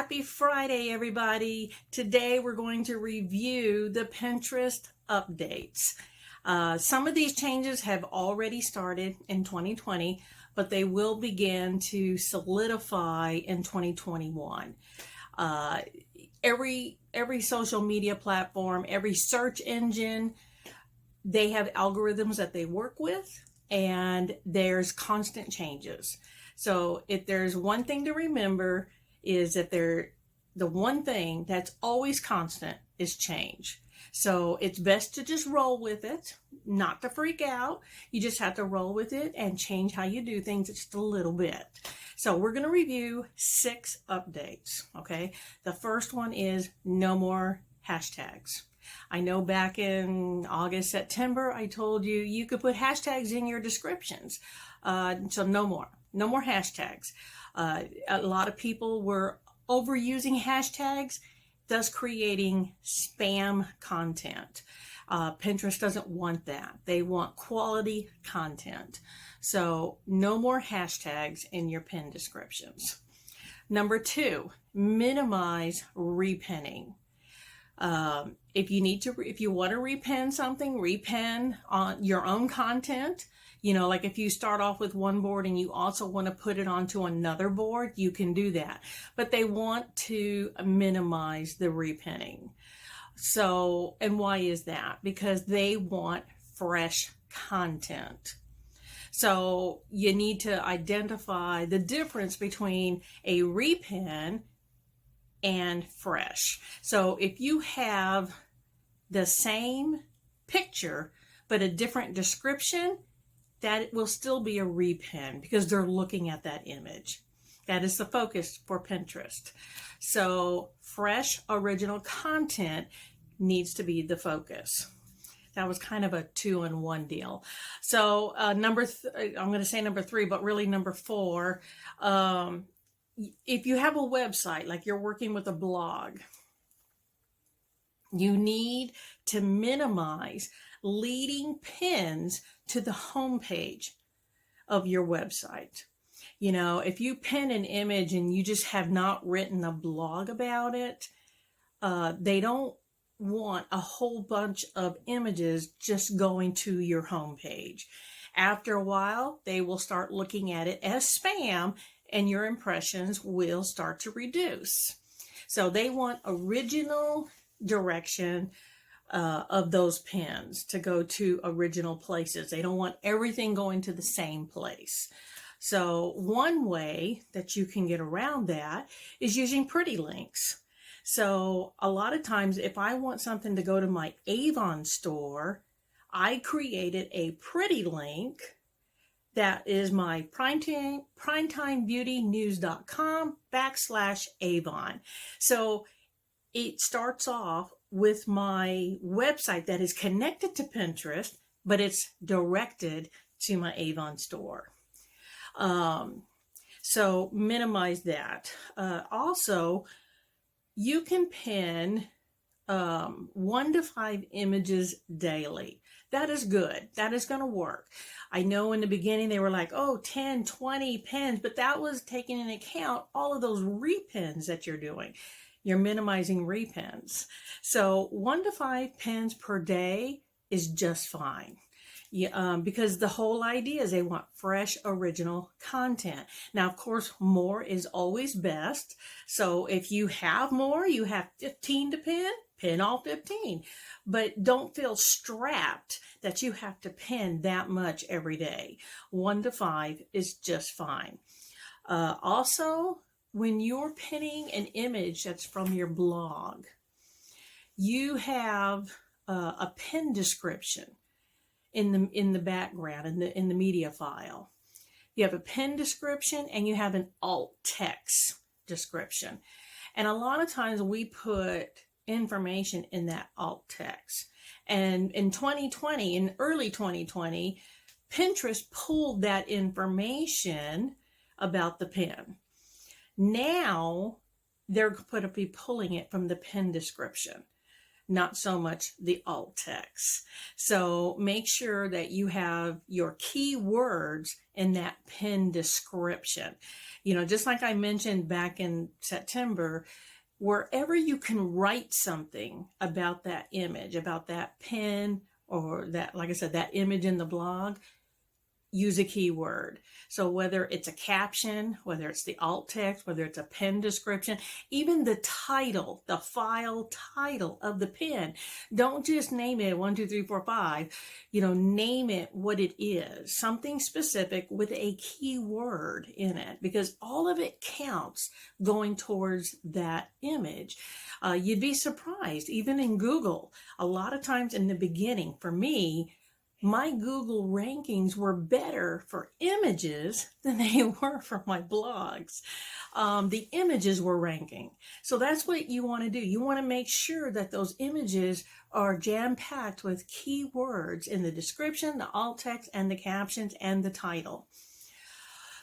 Happy Friday, everybody. Today we're going to review the Pinterest updates. Some of these changes have already started in 2020, but they will begin to solidify in 2021. Every social media platform, every search engine, they have algorithms that they work with, and there's constant changes. So if there's one thing to remember, is that the one thing that's always constant is change. So it's best to just roll with it, not to freak out. You just have to roll with it and change how you do things just a little bit. So we're going to review 6 updates, okay? The first one is no more hashtags. I know back in August, September, I told you you could put hashtags in your descriptions. So no more hashtags. A lot of people were overusing hashtags, thus creating spam content. Pinterest doesn't want that. They want quality content. So no more hashtags in your pin descriptions. Number 2, minimize repinning. If you want to repin something, repin on your own content. You know, like if you start off with one board and you also want to put it onto another board, you can do that. But they want to minimize the repinning. So, and why is that? Because they want fresh content. So you need to identify the difference between a repin and fresh. So if you have the same picture but a different description, that will still be a repin because they're looking at that image. That is the focus for Pinterest. So fresh original content needs to be the focus. That was kind of a 2-in-1 deal. So I'm going to say number 3, but really number 4. If you have a website, like you're working with a blog, you need to minimize leading pins to the homepage of your website. You know, if you pin an image and you just have not written a blog about it, they don't want a whole bunch of images just going to your homepage. After a while, they will start looking at it as spam, and your impressions will start to reduce. So they want original direction of those pins to go to original places. They don't want everything going to the same place. So one way that you can get around that is using pretty links. So a lot of times if I want something to go to my Avon store, I created a pretty link that is my primetimebeautynews.com/Avon. So it starts off with my website that is connected to Pinterest, but it's directed to my Avon store. So minimize that. Also, you can pin 1 to 5 images daily. That is good. That is going to work. I know in the beginning they were like, 10, 20 pins, but that was taking into account all of those repins that you're doing. You're minimizing repins. So 1 to 5 pins per day is just fine. Because the whole idea is they want fresh, original content. Now, of course, more is always best. So if you have more, you have 15 to pin all 15. But don't feel strapped that you have to pin that much every day. 1 to 5 is just fine. Also, when you're pinning an image that's from your blog, you have a pin description in the background, in the media file. You have a pin description and you have an alt text description. And a lot of times we put information in that alt text. And in 2020, in early 2020, Pinterest pulled that information about the pin. Now they're going to be pulling it from the pin description. not so much the alt text. So make sure that you have your keywords in that pin description. Just like I mentioned back in September, wherever you can write something about that image, about that pin, or that, like I said, that image in the blog, use a keyword. So whether it's a caption, whether it's the alt text, whether it's a pin description, even the title, the file title of the pin, don't just name it 1, 2, 3, 4, 5. Name it what it is, something specific with a keyword in it, because all of it counts going towards that image. You'd be surprised, even in Google, a lot of times in the beginning, for me, my Google rankings were better for images than they were for my blogs. The images were ranking. So that's what you want to do. You want to make sure that those images are jam-packed with keywords in the description, the alt text, and the captions, and the title.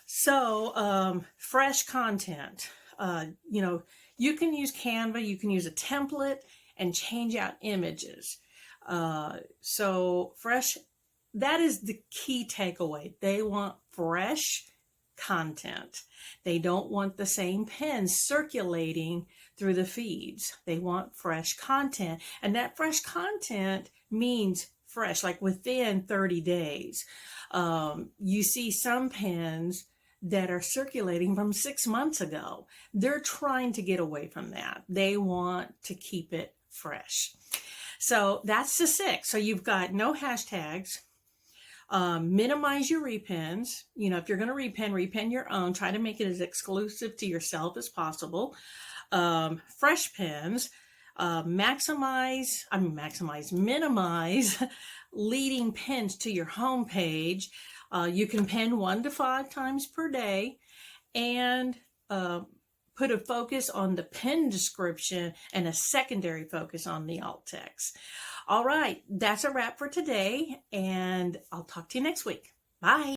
So fresh content. You can use Canva, you can use a template and change out images. So fresh, that is the key takeaway. They want fresh content. They don't want the same pins circulating through the feeds. They want fresh content. And that fresh content means fresh, like within 30 days. You see some pins that are circulating from 6 months ago. They're trying to get away from that. They want to keep it fresh. So that's the 6. So you've got no hashtags. Minimize your repins. If you're going to repin your own. Try to make it as exclusive to yourself as possible. Fresh pins. Minimize leading pins to your home page. You can pin 1 to 5 times per day, and put a focus on the pin description and a secondary focus on the alt text. All right, that's a wrap for today, and I'll talk to you next week. Bye.